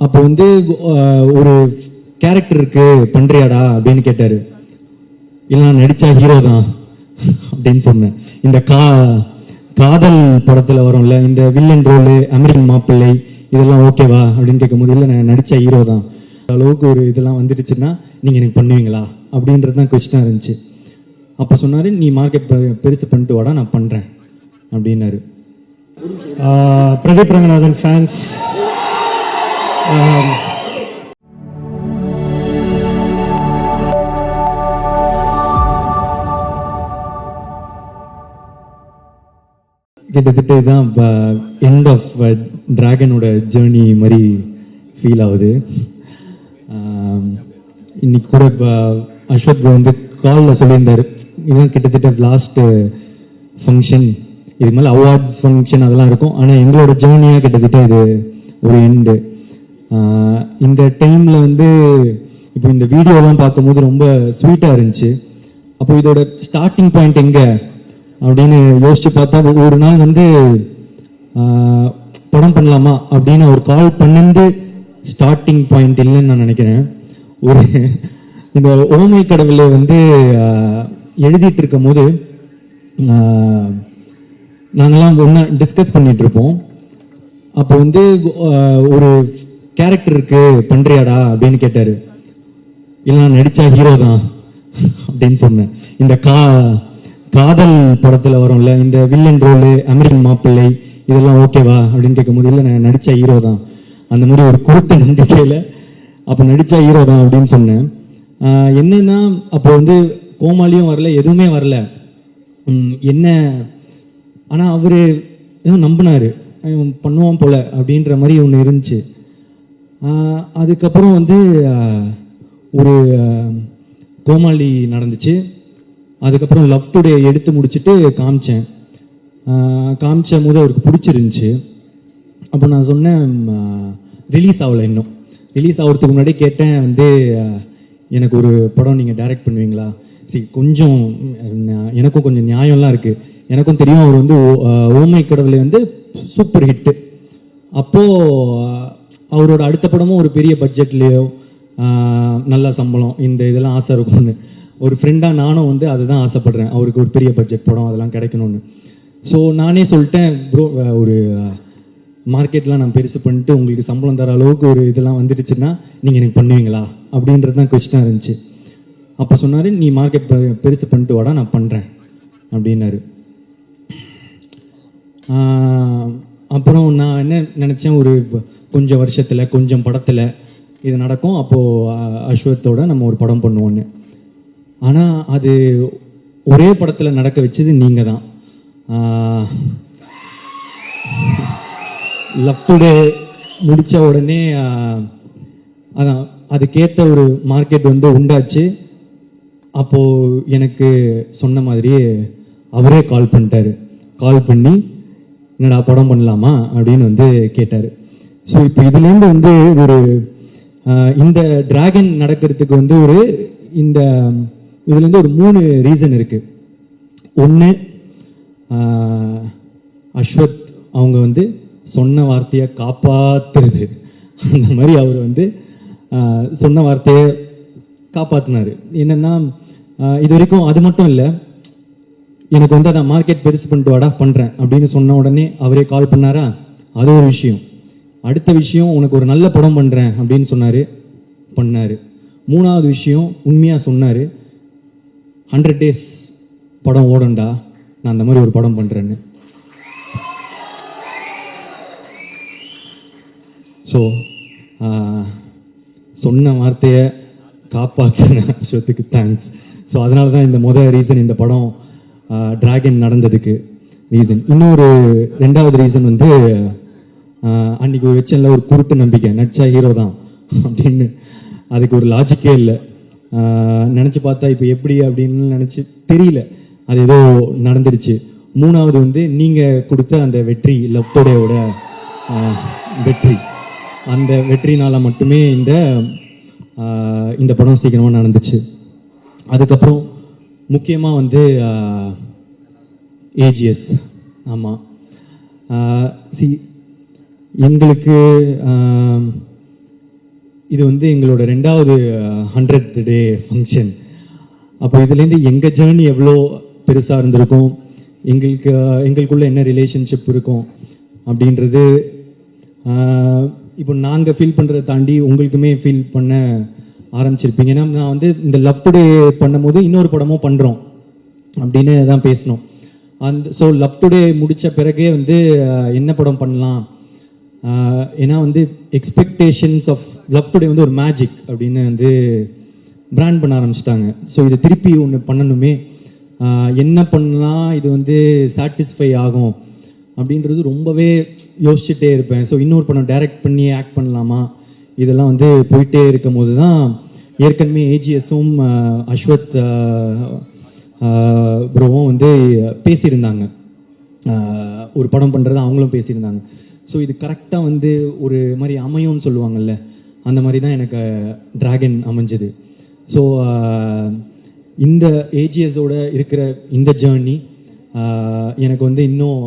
அப்போ வந்து ஒரு கேரக்டருக்கு பண்ணுறியாடா அப்படின்னு கேட்டார். இல்லை நான் நடித்தா ஹீரோ தான் அப்படின்னு சொன்னேன். இந்த காதல் படத்தில் வரும்ல இந்த வில்லன் ரோலு, அமெரிக்கன் மாப்பிள்ளை, இதெல்லாம் ஓகேவா அப்படின்னு கேட்கும்போது, இல்லை நான் நடித்த ஹீரோ தான், அளவுக்கு ஒரு இதெல்லாம் வந்துடுச்சுன்னா நீங்கள் எனக்கு பண்ணுவீங்களா அப்படின்றது தான் கொஸ்டினாக இருந்துச்சு. அப்போ சொன்னார், நீ மார்க்கெட் பெருசு பண்ணிட்டு வாடா, நான் பண்ணுறேன் அப்படின்னாரு. பிரதீப் ரங்கநாதன் ஃபேன்ஸ், கிட்டத்தட்ட இதுதான் எண்ட் ஆஃப் டிராகனோட ஜேர்னி மாதிரி ஃபீல் ஆகுது. இன்னைக்கு கூட இப்போ அஸ்வத் வந்து காலில் சொல்லியிருந்தார், இதுதான் கிட்டத்தட்ட லாஸ்ட்டு ஃபங்க்ஷன், இது மேலே அவார்ட்ஸ் ஃபங்க்ஷன் அதெல்லாம் இருக்கும், ஆனால் எங்களோட ஜேர்னியாக கிட்டத்தட்ட இது ஒரு எண்டு. இந்த டைமில் வந்து இப்போ இந்த வீடியோலாம் பார்க்கும்போது ரொம்ப ஸ்வீட்டாக இருந்துச்சு. அப்போ இதோட ஸ்டார்டிங் பாயிண்ட் எங்கே அப்படின்னு யோசிச்சு பார்த்தா, ஒரு நாள் வந்து படம் பண்ணலாமா அப்படின்னு ஒரு கால் பண்ணது ஸ்டார்டிங் பாயிண்ட் இல்லைன்னு நான் நினைக்கிறேன். ஒரு இந்த ஓமை கடவுளை வந்து எழுதிட்டு இருக்கும் போது நாங்கள்லாம் ஒன்றா டிஸ்கஸ் பண்ணிட்டு இருப்போம். அப்போ வந்து ஒரு கேரக்டருக்கு பண்ணுறியாடா அப்படின்னு கேட்டார். இல்லை நான் நடித்தா ஹீரோ தான் அப்படின்னு சொன்னேன். இந்த காதல் படத்தில் வரும்ல இந்த வில்லன் ரோலு, அமெரிக்கன் மாப்பிள்ளை, இதெல்லாம் ஓகேவா அப்படின்னு கேட்கும்போது, இல்லை நான் நடித்த ஹீரோ தான், அந்த மாதிரி ஒரு குருட்டு நம்பிக்கையில் அப்போ நடித்தா ஹீரோ தான் அப்படின்னு சொன்னேன். என்னன்னா அப்போ வந்து கோமாளியும் வரல, எதுவுமே வரல என்ன, ஆனால் அவர் எதுவும் நம்பினார், பண்ணுவான் போல அப்படின்ற மாதிரி ஒன்று இருந்துச்சு. அதுக்கப்புறம் வந்து ஒரு கோமாளி நடந்துச்சு. அதுக்கப்புறம் லவ் டுடே எடுத்து முடிச்சுட்டு காமிச்ச போது அவருக்கு பிடிச்சிருந்துச்சு. அப்போ நான் சொன்னேன், ரிலீஸ் ஆகலை, இன்னும் ரிலீஸ் ஆகிறதுக்கு முன்னாடி கேட்டேன் வந்து, எனக்கு ஒரு படம் நீங்கள் டைரக்ட் பண்ணுவீங்களா? சரி, கொஞ்சம் எனக்கும் கொஞ்சம் நியாயம்லாம் இருக்குது, எனக்கும் தெரியும் அவர் வந்து ஓமை கடவுளை வந்து சூப்பர் ஹிட்டு. அப்போது அவரோட அடுத்த படமும் ஒரு பெரிய பட்ஜெட்லேயோ நல்ல சம்பளம், இந்த இதெல்லாம் ஆசை இருக்கும்னு ஒரு ஃப்ரெண்டாக நானும் வந்து அதுதான் ஆசைப்படுறேன், அவருக்கு ஒரு பெரிய பட்ஜெட் படம் அதெல்லாம் கிடைக்கணும்னு. ஸோ நானே சொல்லிட்டேன், ப்ரோ ஒரு மார்க்கெட்லாம் நான் பெருசு பண்ணிட்டு உங்களுக்கு சம்பளம் தர அளவுக்கு ஒரு இதெல்லாம் வந்துடுச்சுன்னா நீங்கள் எனக்கு பண்ணுவீங்களா அப்படின்றது தான் கொஸ்டினாக இருந்துச்சு. அப்போ சொன்னார், நீ மார்க்கெட் பெருசு பண்ணிட்டு வாடா, நான் பண்ணுறேன் அப்படின்னாரு. அப்புறம் நான் என்ன நினச்சேன், ஒரு கொஞ்சம் வருஷத்தில் கொஞ்சம் படத்தில் இது நடக்கும், அப்போது அஸ்வத்தோட நம்ம ஒரு படம் பண்ணுவோன்னு. ஆனால் அது ஒரே படத்தில் நடக்க வச்சது நீங்கள் தான். லவ் டுடே முடித்த உடனே அதான் அதுக்கேற்ற ஒரு மார்க்கெட் வந்து உண்டாச்சு. அப்போது எனக்கு சொன்ன மாதிரியே அவரே கால் பண்ணிட்டாரு. கால் பண்ணி என்னடா படம் பண்ணலாமா அப்படின்னு வந்து கேட்டார். ஸோ இப்போ இதுலேருந்து வந்து ஒரு இந்த டிராகன் நடக்கிறதுக்கு வந்து ஒரு இதுலேருந்து ஒரு 3 ரீசன் இருக்குது. ஒன்று, அஸ்வத் அவங்க வந்து சொன்ன வார்த்தையை காப்பாற்றுறது, அந்த மாதிரி அவர் வந்து சொன்ன வார்த்தையை காப்பாற்றினார். என்னென்னா இது வரைக்கும் அது மட்டும் இல்லை, எனக்கு வந்து அதை மார்க்கெட் பெருசு பண்ணிட்டு வாடா பண்ணுறேன் அப்படின்னு சொன்ன உடனே அவரே கால் பண்ணாரா, அது ஒரு விஷயம். அடுத்த விஷயம், உனக்கு ஒரு நல்ல படம் பண்ணுறேன் அப்படின்னு சொன்னார், பண்ணார். 3வது விஷயம், உண்மையாக சொன்னார், 100 days படம் ஓடண்டா, நான் அந்த மாதிரி ஒரு படம் பண்ணுறேன்னு. ஸோ சொன்ன வார்த்தையை காப்பாற்றின அஸ்வத்துக்கு தேங்க்ஸ். ஸோ அதனால தான் இந்த ரீசன், இந்த படம் டிராகன் நடந்ததுக்கு ரீசன். இன்னொரு 2வது ரீசன் வந்து, அன்றைக்கி ஒரு வச்சல ஒரு குருட்டு நம்பிக்கை, நடிச்சா ஹீரோ தான் அப்படின்னு. அதுக்கு ஒரு லாஜிக்கே இல்லை. நினச்சி பார்த்தா இப்போ எப்படி அப்படின்னு நினச்சி தெரியல, அது ஏதோ நடந்துருச்சு. 3வது வந்து நீங்கள் கொடுத்த அந்த வெற்றி, லவ் டுடேவோட வெற்றி, அந்த வெற்றினால் மட்டுமே இந்த படம் சீக்கிரமாக நடந்துச்சு. அதுக்கப்புறம் முக்கியமாக வந்து ஏஜிஎஸ். ஆமாம், எங்களுக்கு இது வந்து எங்களோட 2வது 100th டே ஃபங்க்ஷன். அப்போ இதுலேருந்து எங்கள் ஜேர்னி எவ்வளோ பெருசாக இருந்திருக்கும், எங்களுக்குள்ள என்ன ரிலேஷன்ஷிப் இருக்கும் அப்படின்றது இப்போ நாங்கள் ஃபீல் பண்ணுறதை தாண்டி உங்களுக்குமே ஃபீல் பண்ண ஆரம்பிச்சிருப்பீங்க. ஏன்னா நான் வந்து இந்த லவ் டுடே பண்ணும்போது இன்னொரு படமும் பண்ணுறோம் அப்படின்னு தான் பேசணும். ஸோ லவ் டுடே முடித்த பிறகே வந்து என்ன படம் பண்ணலாம், ஏன்னா வந்து எக்ஸ்பெக்டேஷன்ஸ் ஆஃப் லவ் டுடே வந்து ஒரு மேஜிக் அப்படின்னு வந்து பிராண்ட் பண்ண ஆரம்பிச்சிட்டாங்க. ஸோ இது திருப்பி ஒன்று பண்ணணுமே, என்ன பண்ணலாம் இது வந்து சாட்டிஸ்ஃபை ஆகும் அப்படின்றது ரொம்பவே யோசிச்சுட்டே இருப்பேன். ஸோ இன்னொரு படம் டைரக்ட் பண்ணி ஆக்ட் பண்ணலாமா, இதெல்லாம் வந்து போயிட்டே இருக்கும் போது தான் ஏற்கனவே ஏஜிஎஸும் அஸ்வத் ப்ரோவும் வந்து பேசியிருந்தாங்க, ஒரு படம் பண்ணுறது அவங்களும் பேசியிருந்தாங்க. ஸோ இது கரெக்டாக வந்து ஒரு மாதிரி அமையும்னு சொல்லுவாங்கல்ல, அந்த மாதிரி தான் எனக்கு டிராகன் அமைஞ்சது. ஸோ இந்த ஏஜிஎஸோட இருக்கிற இந்த ஜேர்னி எனக்கு வந்து இன்னும்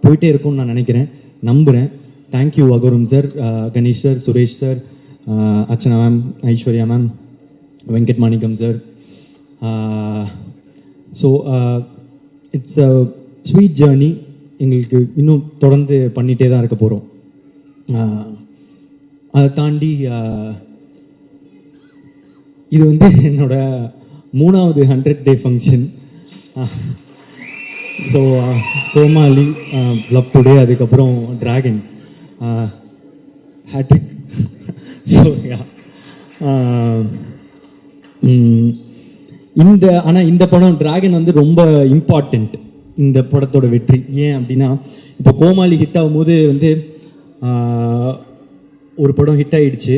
போயிட்டே இருக்கும்னு நான் நினைக்கிறேன், நம்புகிறேன். Thank you Agoram sir, Ganesh sir, Suresh sir, Archana ma'am, Aishwarya ma'am, Venkat Manickam sir. So it's a sweet journey, எங்களுக்கு இன்னும் தொடர்ந்து பண்ணிகிட்டே தான் இருக்க போகிறோம். அதை தாண்டி இது வந்து என்னோட 3வது 100th டே ஃபங்க்ஷன். ஸோ கோமாளி, லவ் டுடே, அதுக்கப்புறம் டிராகன், ஹேட்ரிக். ஸோ இந்த படம் டிராகன் வந்து ரொம்ப இம்பார்ட்டண்ட் இந்த படத்தோட வெற்றி. ஏன் அப்படின்னா இப்போ கோமாளி ஹிட் ஆகும்போது வந்து ஒரு படம் ஹிட் ஆகிடுச்சு,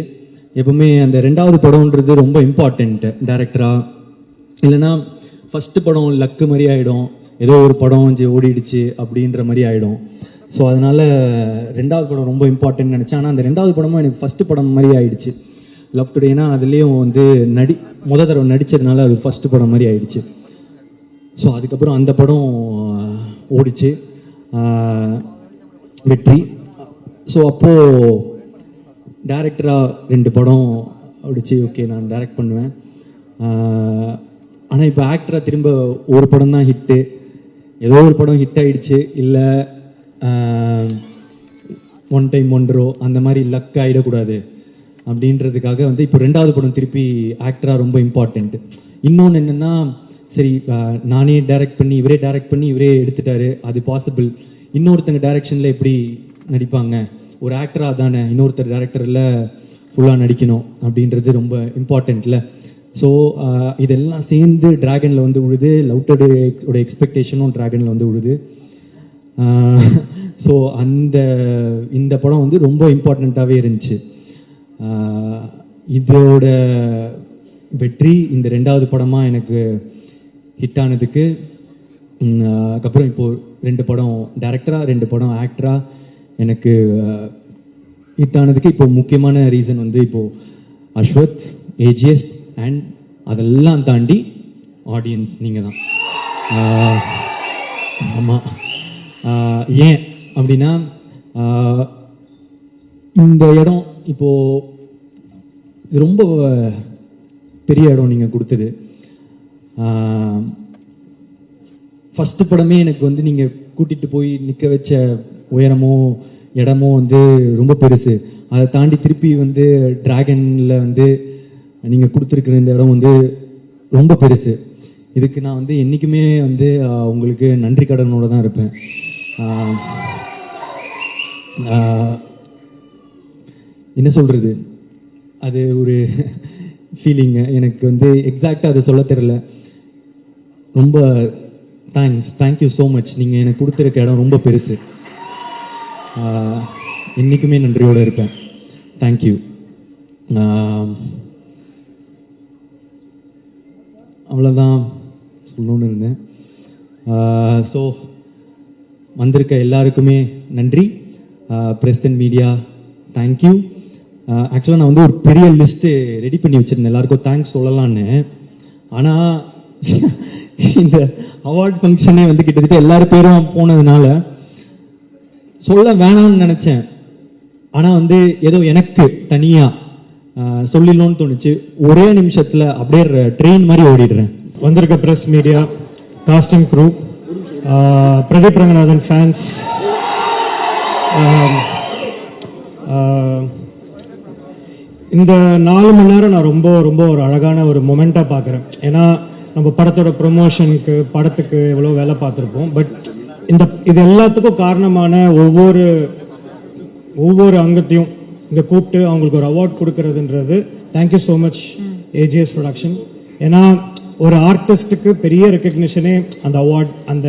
எப்பவுமே அந்த 2வது படம்ன்றது ரொம்ப இம்பார்ட்டண்ட் டைரக்டராக. இல்லைன்னா ஃபஸ்ட்டு படம் லக்கு மாதிரி ஆகிடும், ஏதோ ஒரு படம் ஓடிடுச்சு அப்படின்ற மாதிரி ஆகிடும். ஸோ அதனால் 2வது படம் ரொம்ப இம்பார்ட்டன்ட் நினச்சேன். ஆனால் அந்த 2வது படமும் எனக்கு ஃபஸ்ட்டு படம் மாதிரி ஆகிடுச்சு லவ் டுடேனா. அதுலேயும் வந்து முத தடவை நடித்ததுனால அது ஃபஸ்ட்டு படம் மாதிரி ஆகிடுச்சு. ஸோ அதுக்கப்புறம் அந்த படம் ஓடிச்சு, வெற்றி. ஸோ அப்போது டைரக்டராக 2 படம் ஓடிச்சு, ஓகே நான் டைரக்ட் பண்ணுவேன். ஆனால் இப்போ ஆக்டராக திரும்ப ஒரு படம் தான் ஹிட்டு, ஏதோ ஒரு படம் ஹிட் ஆகிடுச்சு, இல்லை ஒன் டைம் ஒன்றோ அந்த மாதிரி லக் ஆகிடக்கூடாது அப்படின்றதுக்காக வந்து இப்போ 2வது படம் திருப்பி ஆக்டராக ரொம்ப இம்பார்ட்டண்ட்டு. இன்னொன்று என்னென்னா, சரி நானே டைரக்ட் பண்ணி இவரே டைரக்ட் பண்ணி இவரே எடுத்துட்டாரு, அது பாசிபிள். இன்னொருத்தங்க டைரக்ஷனில் எப்படி நடிப்பாங்க, ஒரு ஆக்டராக தானே இன்னொருத்தர் டைரக்டரில் ஃபுல்லாக நடிக்கணும் அப்படின்றது ரொம்ப இம்பார்ட்டண்ட்டில். ஸோ இதெல்லாம் சேர்ந்து டிராகனில் வந்து உழுது, லவ் டுடேயோட எக்ஸ்பெக்டேஷனும் டிராகனில் வந்து உழுது. ஸோ இந்த படம் வந்து ரொம்ப இம்பார்ட்டண்ட்டாகவே இருந்துச்சு. இதோட வெற்றி இந்த 2வது படமாக எனக்கு ஹிட் ஆனதுக்கு, அதுக்கப்புறம் இப்போது 2 படம் டைரக்டராக 2 படம் ஆக்டராக எனக்கு ஹிட் ஆனதுக்கு இப்போ முக்கியமான ரீசன் வந்து இப்போது அஸ்வத், ஏஜிஎஸ் அண்ட் அதெல்லாம் தாண்டி ஆடியன்ஸ் நீங்கள் தான். ஆமாம், ஏன் அப்படின்னா இந்த இடம் இப்போது இது ரொம்ப பெரிய இடம் நீங்கள் கொடுத்தது. ஃபஸ்ட்டு படமே எனக்கு வந்து நீங்கள் கூட்டிகிட்டு போய் நிற்க வச்ச உயரமோ இடமோ வந்து ரொம்ப பெருசு. அதை தாண்டி திருப்பி வந்து டிராகனில் வந்து நீங்கள் கொடுத்துருக்குற இந்த இடம் வந்து ரொம்ப பெருசு. இதுக்கு நான் வந்து என்றைக்குமே வந்து உங்களுக்கு நன்றி கடனோடு தான் இருப்பேன். என்ன சொல்கிறது, அது ஒரு ஃபீலிங்கு, எனக்கு வந்து எக்ஸாக்டாக அதை சொல்ல தெரியல. ரொம்ப தேங்க்யூ ஸோ மச். நீங்கள் எனக்கு கொடுத்துருக்க இடம் ரொம்ப பெருசு, என்றைக்குமே நன்றியோடு இருப்பேன். தேங்க்யூ. அவ்வளோதான் சொல்லணுன்னு இருந்தேன். ஸோ வந்திருக்க எல்லாருக்குமே நன்றி. Press and media thank you. ஆக்சுவலாக நான் வந்து ஒரு பெரிய லிஸ்ட்டு ரெடி பண்ணி வச்சுருந்தேன், எல்லாருக்கும் தேங்க்ஸ் சொல்லலான்னு. ஆனால் இந்த அவார்ட் ஃபங்க்ஷனே வந்து கிட்டத்தட்ட எல்லாரும் பேரும் போனதுனால சொல்ல வேணாம்னு நினச்சேன். ஆனால் வந்து ஏதோ எனக்கு தனியாக சொல்லிடணும்னு தோணுச்சு. ஒரே நிமிஷத்தில் அப்படியே ட்ரெயின் மாதிரி ஓடிடுறேன். வந்திருக்க press media, cast and crew, Pradeep Ranganathan fans, இந்த 4 மணி நேரம் நான் ரொம்ப ரொம்ப ஒரு அழகான ஒரு மொமெண்ட்டாக பார்க்குறேன். ஏன்னா நம்ம படத்தோட ப்ரொமோஷனுக்கு படத்துக்கு எவ்வளோ வேலை பார்த்துருப்போம். பட் இது எல்லாத்துக்கும் காரணமான ஒவ்வொரு அங்கத்தையும் இங்கே கூப்பிட்டு அவங்களுக்கு ஒரு அவார்ட் கொடுக்கறதுன்றது thank you so much AGS production. ஏன்னா ஒரு ஆர்டிஸ்ட்டுக்கு பெரிய ரெக்கக்னிஷனே அந்த அவார்ட், அந்த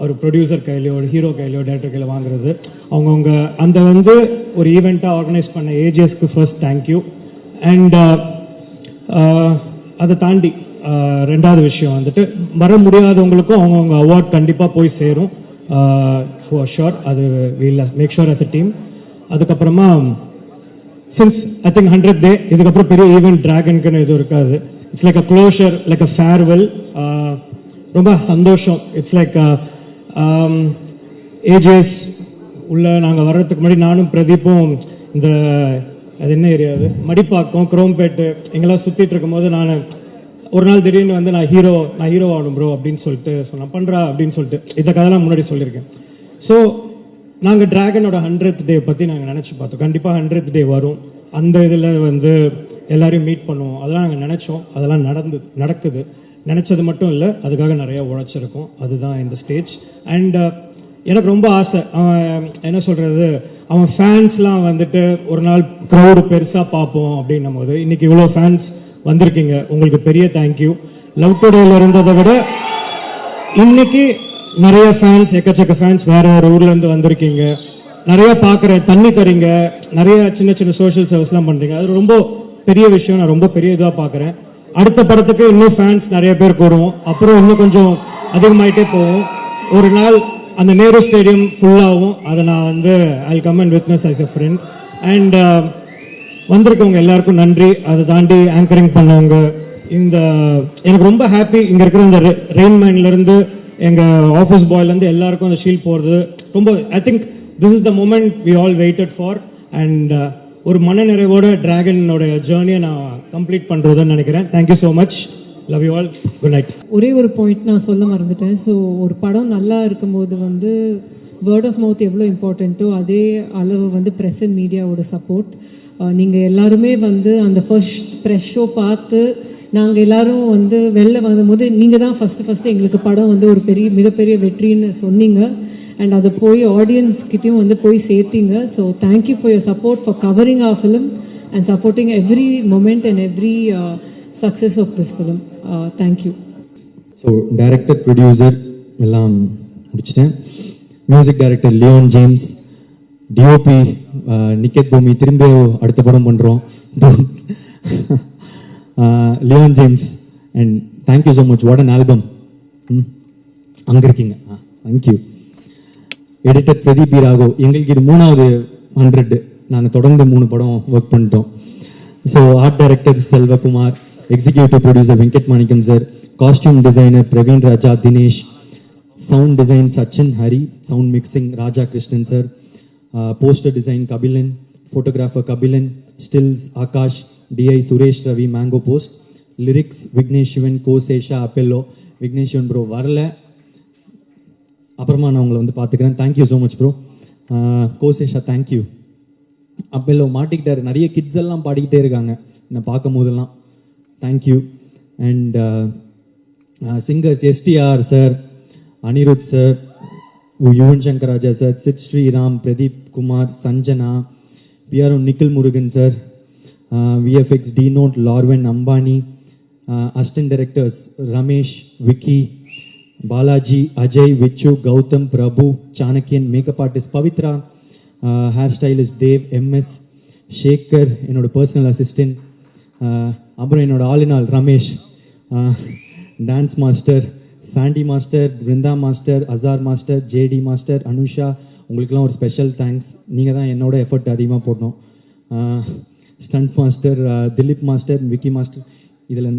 ஒரு ப்ரொடியூசர் கையிலையோ ஒரு ஹீரோ கையிலையோ டேரக்டர் கையில் வாங்குறது. அவங்கவுங்க அந்த ஒரு ஈவெண்ட்டாக ஆர்கனைஸ் பண்ண ஏஜிஎஸ்க்கு ஃபர்ஸ்ட் தேங்க்யூ. அண்ட் அதை தாண்டி ரெண்டாவது விஷயம் வர முடியாதவங்களுக்கும் அவங்கவுங்க அவார்ட் கண்டிப்பாக போய் சேரும் ஃபார் ஷோர். அது will make sure as a team. அதுக்கப்புறமா since I think 100th day, இதுக்கப்புறம் பெரிய ஈவெண்ட் டிராகனுக்குன்னு எதுவும் இருக்காது. It's like a closure, like a farewell. ரொம்ப சந்தோஷம். இட்ஸ் லைக் ஏஜிஎஸ் உள்ள நாங்கள் வர்றதுக்கு முன்னாடி நானும் பிரதீப்பும் அது என்ன ஏரியா, அது மடிப்பாக்கம், குரோம்பேட்டு எங்கெல்லாம் சுற்றிட்டு இருக்கும்போது நான் ஒரு நாள் திடீர்னு நான் ஹீரோ ஆகணும் ப்ரோ அப்படின்னு சொல்லிட்டு சொன்னேன். பண்ணுறா அப்படின்னு சொல்லிட்டு இந்த கதைலாம் முன்னாடி சொல்லியிருக்கேன். ஸோ நாங்கள் டிராகனோட 100th டே பற்றி நாங்கள் நினச்சி பார்த்தோம். கண்டிப்பாக 100th டே வரும், அந்த இதில் எல்லாரையும் மீட் பண்ணுவோம், அதெல்லாம் நாங்கள் நினச்சோம். அதெல்லாம் நடக்குது. நினச்சது மட்டும் இல்லை, அதுக்காக நிறையா உழைச்சிருக்கோம். அதுதான் இந்த ஸ்டேஜ். அண்ட் எனக்கு ரொம்ப ஆசை, அவன் என்ன சொல்கிறது, அவன் ஃபேன்ஸ்லாம் ஒரு நாள் க்ரௌடு பெருசாக பார்ப்போம் அப்படின்னும் போது இன்றைக்கி இவ்வளோ ஃபேன்ஸ் வந்திருக்கீங்க, உங்களுக்கு பெரிய தேங்க்யூ. லவ் டுடேல இருந்ததை விட இன்னைக்கு நிறைய ஃபேன்ஸ், எக்கச்சக்க ஃபேன்ஸ் வேறு ஊர்லேருந்து வந்திருக்கீங்க. நிறையா பார்க்குறேன், தண்ணி தரீங்க, நிறைய சின்ன சின்ன சோஷியல் சர்வீஸ்லாம் பண்ணுறீங்க. அது ரொம்ப பெரிய விஷயம். நான் ரொம்ப பெரிய இதாக பார்க்குறேன். அடுத்த படத்துக்கு இன்னும் ஃபேன்ஸ் நிறைய பேர் கூடுவோம், அப்புறம் இன்னும் கொஞ்சம் அதிகமாகிட்டே போவோம். ஒரு நாள் அந்த நேரு ஸ்டேடியம் ஃபுல்லாகவும் அதை நான் I come and witness as a friend. And வந்திருக்கவங்க எல்லாருக்கும் நன்றி. அதை தாண்டி ஆங்கரிங் பண்ணவங்க, எனக்கு ரொம்ப ஹாப்பி. இங்கே இருக்கிற இந்த ரெயின்மேன்லேருந்து எங்கள் ஆஃபீஸ் பாய்லேருந்து எல்லாருக்கும் அந்த ஷீல்ட் போகிறது ரொம்ப, I think this is the moment we all waited for. And ஒரு மனநிறைவோட டிராகனோட ஜேர்னியை நான் கம்ப்ளீட் பண்ணுறதுன்னு நினைக்கிறேன். Thank you so much. Love you all. Good night. ஒரே ஒரு பாயிண்ட் நான் சொல்ல மறந்துட்டேன். ஸோ ஒரு படம் நல்லா இருக்கும்போது வேர்ட் ஆஃப் மவுத் எவ்வளோ இம்பார்ட்டண்ட்டோ அதே அளவு ப்ரெஸ் அண்ட் மீடியாவோட சப்போர்ட். நீங்கள் எல்லாருமே அந்த ஃபர்ஸ்ட் ப்ரெஸ் ஷோ பார்த்து நாங்கள் எல்லோரும் வெளில வரும்போது நீங்கள் தான் ஃபஸ்ட்டு எங்களுக்கு படம் ஒரு மிகப்பெரிய வெற்றின்னு சொன்னீங்க. அண்ட் அதை போய் ஆடியன்ஸ்கிட்டையும் போய் சேர்த்தீங்க. So thank you for your support, for covering our film and supporting every moment and every success of this film. Thank you. So director, producer எல்லாம் முடிச்சிட்டேன். Music director Leon James, DOP Niketh Bhoomi, திரும்ப அடுத்த படம் பண்ணுறோம் Leon James. And thank you so much. What an album. அங்கே இருக்கீங்க. Thank you. Editor Pradeep Raghav. எங்களுக்கு இது 3வது 100. நாங்கள் தொடர்ந்து 3 படம் ஒர்க் பண்ணிட்டோம். So art director Selvakumar, executive producer Venkat Manickam sir, costume designer Praveen Raja Dinesh, sound design Sachin Hari, sound mixing Raja Krishnan sir, poster design Kabilan, photographer Kabilan, stills Akash, DI Suresh Ravi, mango post, lyrics Vignesh Shivan, Kosesha அப்பெல்லோ. விக்னேஷ் சிவன் ப்ரோ வரல, அப்புறமா நான் உங்களை பார்த்துக்கிறேன். Thank you so much bro. Kosesha thank you. அப்பெல்லோ மாட்டிக்கிட்டார். நிறைய கிட்ஸ் எல்லாம் பாடிக்கிட்டே இருக்காங்க நான் பார்க்கும் போதெல்லாம். Thank you. And singers STR sir, Anirudh sir, Yuvan Shankar Raja sir, Sid Sriram, Pradeep Kumar, Sanjana, PRO Nikhil Murugan sir, VFX டினோட் லார்வன் Ambani, assistant directors Ramesh, Vicky, Balaji, Ajay, Vichu, Gautham, Prabhu, Chanakyan, makeup artist Pavithra, hair stylist Dev, MS, Shekar என்னோட பர்சனல் அசிஸ்டன்ட், அப்புறம் என்னோட all in all Ramesh, dance master Sandy master, Brinda master, Azhar master, JD master, Anusha. உங்களுக்கெல்லாம் ஒரு ஸ்பெஷல் தேங்க்ஸ். நீங்கள் தான் என்னோட எஃபர்ட் அதிகமாக போடணும். Stunt master Dileep master, Vicky master. இதில்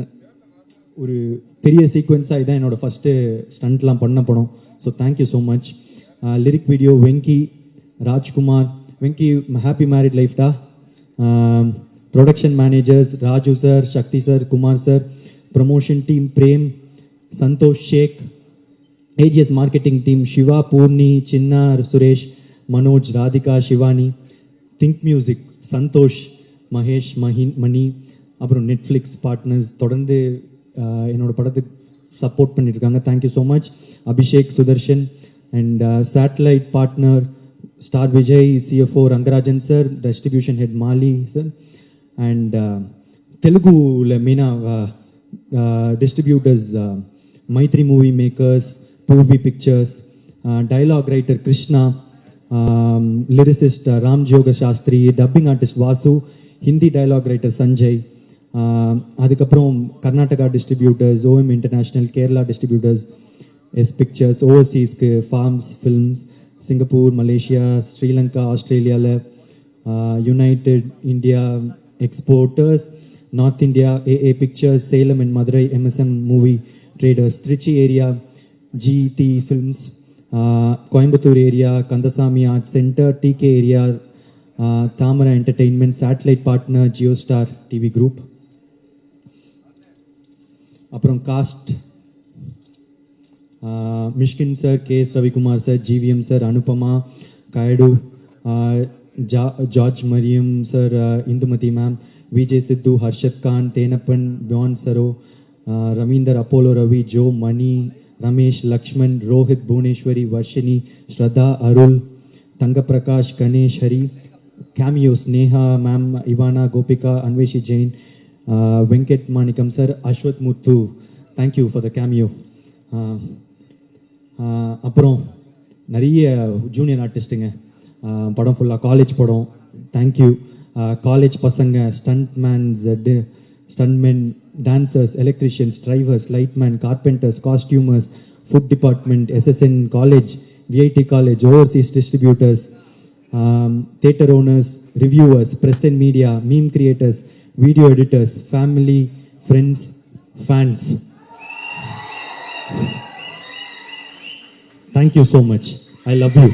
ஒரு பெரிய சீக்வன்ஸாக இதான் என்னோடய ஃபஸ்ட்டு ஸ்டண்ட்லாம் பண்ண படம். So thank you so much. Lyric video Venky, Rajkumar. Venky happy married லைஃப்டா. Production managers, Raju sir, Shakti sir, Kumar sir. Promotion team, Prem, Santosh Sheikh. AGS marketing team, Shiva, Purni, Chinna, Suresh, Manoj, Radhika, Shivani. Think Music, Santosh, Mahesh, Mani. அப்புறம் Netflix partners தொடர்ந்து என்னோட படத்துக்கு support பண்ணியிருக்காங்க. Thank you so much. Abhishek, Sudarshan and satellite partner Star Vijay, CFO Rangarajan sir, distribution head Mali sir and தெலுங்குல மெயினாக distributors Mythri movie makers, Poorvi pictures, dialogue writer Krishna, lyricist Ram Joga Sastry, dubbing artist Vasu, Hindi dialogue writer Sanjay, அதுக்கப்புறம் Karnataka distributors, OM international, Kerala distributors, S pictures, ஓவர்சீஸ்க்கு Phars films, Singapore, Malaysia, Sri Lanka, ஆஸ்திரேலியாவில், united India exporters, north India, AA pictures, Salem and Madurai, MSM movie traders, Trichy area, GT films, Coimbatore area, Kandasamy art centre, TK area, Thamara entertainment, satellite partner Jio Star TV group. அப்புறம் cast Mysskin sir, KS Ravikumar sir, GVM sir, Anupama, Kayadu, George Maryan sir, Indumathi ma'am, Vijay Sidhu, Harshath Khan, Thenappan, பியான் சரோ, Raveendar, Apollo Ravi, Jo, Mani, Ramesh, Lakshman, Rohit, Bhuvaneshwari, Varshini, Shraddha, Arul, Thangaprakash, Ganesh, Hari. Cameos, Neha ma'am, Ivana, Gopika, Anveshi Jain, Venkat Manikam sir, Ashwath Muthu. Thank you for the cameo. அப்புறம் நிறைய junior ஆர்டிஸ்ட்டுங்க, படம் ஃபுல்லாக college படம். Thank you. College பசங்க, stuntmen, dancers, electricians, drivers, lightman, carpenters, costumers, food department, SSN college, VIT college, overseas distributors, theater owners, reviewers, press and media, meme creators, video editors, family, friends, fans. Thank you so much. I love you.